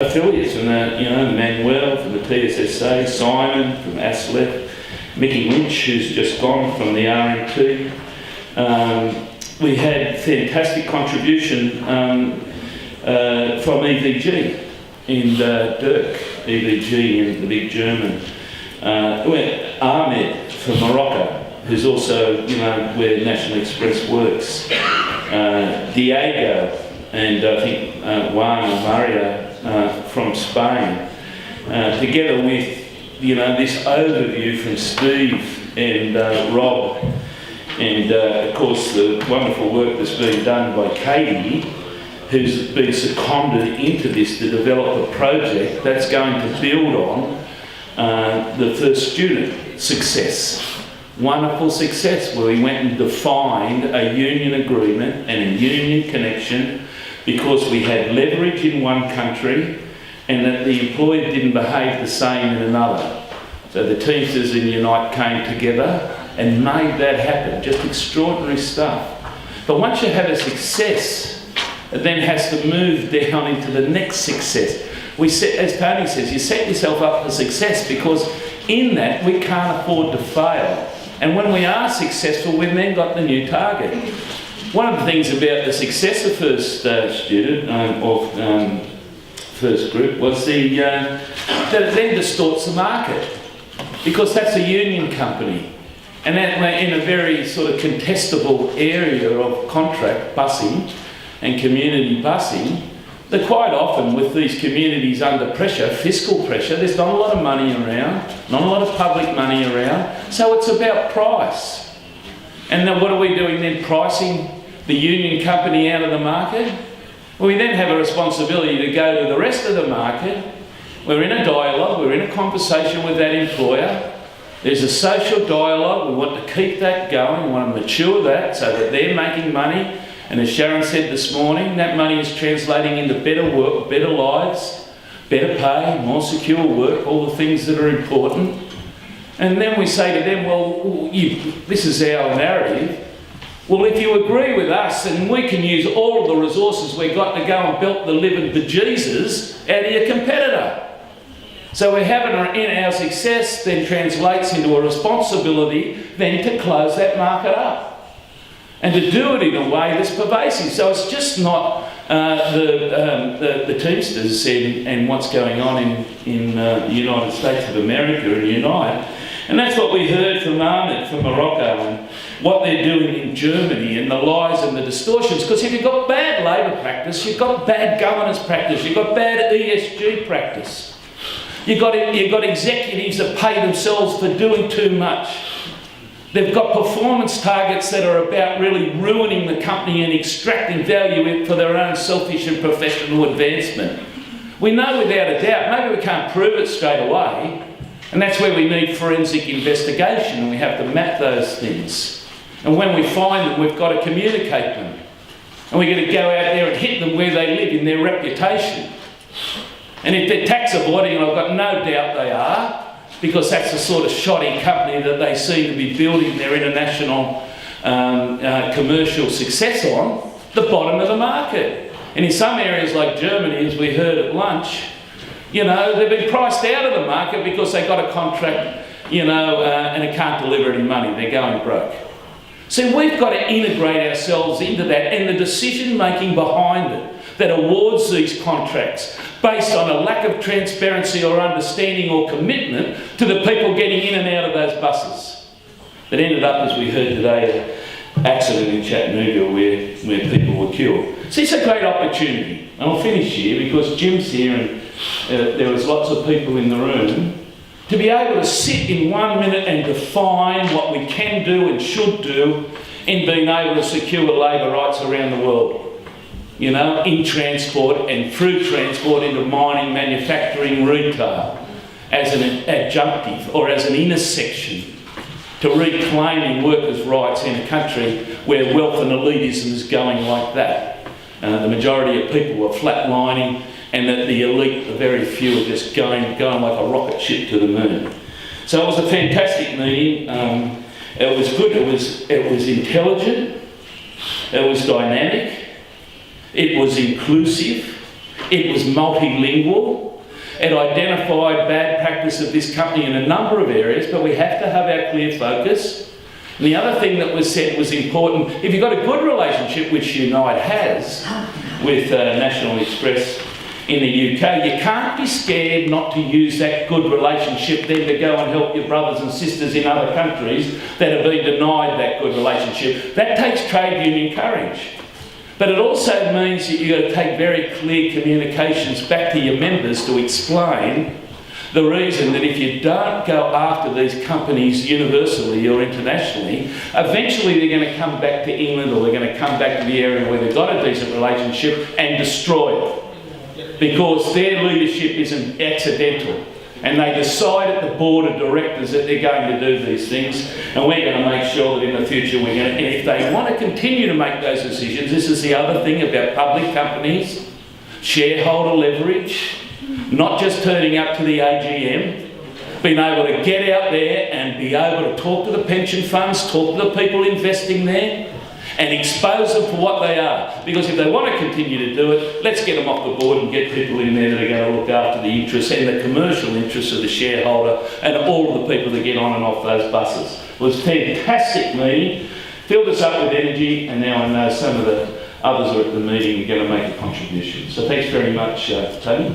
affiliates, and Manuel from the TSSA, Simon from ASLEF, Mickey Lynch, who's just gone from the RMT. We had fantastic contribution from EVG and Dirk, EVG and the big German. Ahmed from Morocco, who's also, where National Express works. Diego and I think Juan and Mario from Spain. Together with, this overview from Steve and Rob, and of course the wonderful work that's been done by Katie, who's been seconded into this to develop a project that's going to build on the first student success. Wonderful success, where we went and defined a union agreement and a union connection because we had leverage in one country and that the employer didn't behave the same in another. So the Teamsters in Unite came together and made that happen. Just extraordinary stuff. But once you have a success, it then has to move down into the next success. As Tony says, you set yourself up for success because in that we can't afford to fail. And when we are successful, we've then got the new target. One of the things about the success of first student or first group was that it then distorts the market, because that's a union company. And that in a very sort of contestable area of contract busing and community busing, that quite often with these communities under pressure, fiscal pressure, there's not a lot of money around, not a lot of public money around, so it's about price. And then what are we doing then? Pricing the union company out of the market? Well, we then have a responsibility to go to the rest of the market. We're in a dialogue, we're in a conversation with that employer. There's a social dialogue, we want to keep that going, we want to mature that so that they're making money. And as Sharon said this morning, that money is translating into better work, better lives, better pay, more secure work, all the things that are important. And then we say to them, well, this is our narrative. Well, if you agree with us, and we can use all of the resources we've got to go and belt the living bejesus out of your competitor. So we're having in our success then translates into a responsibility then to close that market up. And to do it in a way that's pervasive. So it's just not the Teamsters and what's going on in the United States of America and Unite. And that's what we heard from Ahmed from Morocco and what they're doing in Germany and the lies and the distortions. Because if you've got bad labour practice, you've got bad governance practice, you've got bad ESG practice. You've got executives that pay themselves for doing too much. They've got performance targets that are about really ruining the company and extracting value for their own selfish and professional advancement. We know without a doubt, maybe we can't prove it straight away, and that's where we need forensic investigation, and we have to map those things. And when we find them, we've got to communicate them. And we've got to go out there and hit them where they live in their reputation. And if they're tax avoiding, and I've got no doubt they are, because that's the sort of shoddy company that they seem to be building their international commercial success on, the bottom of the market. And in some areas like Germany, as we heard at lunch, they've been priced out of the market because they got a contract, and it can't deliver any money. They're going broke. So we've got to integrate ourselves into that and the decision-making behind it that awards these contracts based on a lack of transparency or understanding or commitment to the people getting in and out of those buses. That ended up, as we heard today, an accident in Chattanooga where people were killed. So it's a great opportunity. And I'll finish here because Jim's here and there was lots of people in the room. To be able to sit in 1 minute and define what we can do and should do in being able to secure labour rights around the world. In transport and through transport into mining, manufacturing, retail, as an adjunctive or as an intersection to reclaiming workers' rights in a country where wealth and elitism is going like that. The majority of people are flatlining, and that the elite, the very few, are just going like a rocket ship to the moon. So it was a fantastic meeting. It was good. It was intelligent. It was dynamic. It was inclusive. It was multilingual. It identified bad practice of this company in a number of areas, but we have to have our clear focus. And the other thing that was said was important. If you've got a good relationship, which Unite has, with National Express in the UK, you can't be scared not to use that good relationship then to go and help your brothers and sisters in other countries that have been denied that good relationship. That takes trade union courage. But it also means that you've got to take very clear communications back to your members to explain the reason that if you don't go after these companies universally or internationally, eventually they're going to come back to England or they're going to come back to the area where they've got a decent relationship and destroy it. Because their leadership isn't accidental. And they decide at the board of directors that they're going to do these things, and we're going to make sure that in the future we're going to, and if they want to continue to make those decisions, this is the other thing about public companies, shareholder leverage, not just turning up to the AGM, being able to get out there and be able to talk to the pension funds, talk to the people investing there, and expose them for what they are. Because if they want to continue to do it, let's get them off the board and get people in there that are going to look after the interests and the commercial interests of the shareholder and all of the people that get on and off those buses. It was a fantastic meeting, filled us up with energy, and now I know some of the others are at the meeting are going to make a contribution. So thanks very much, Tony.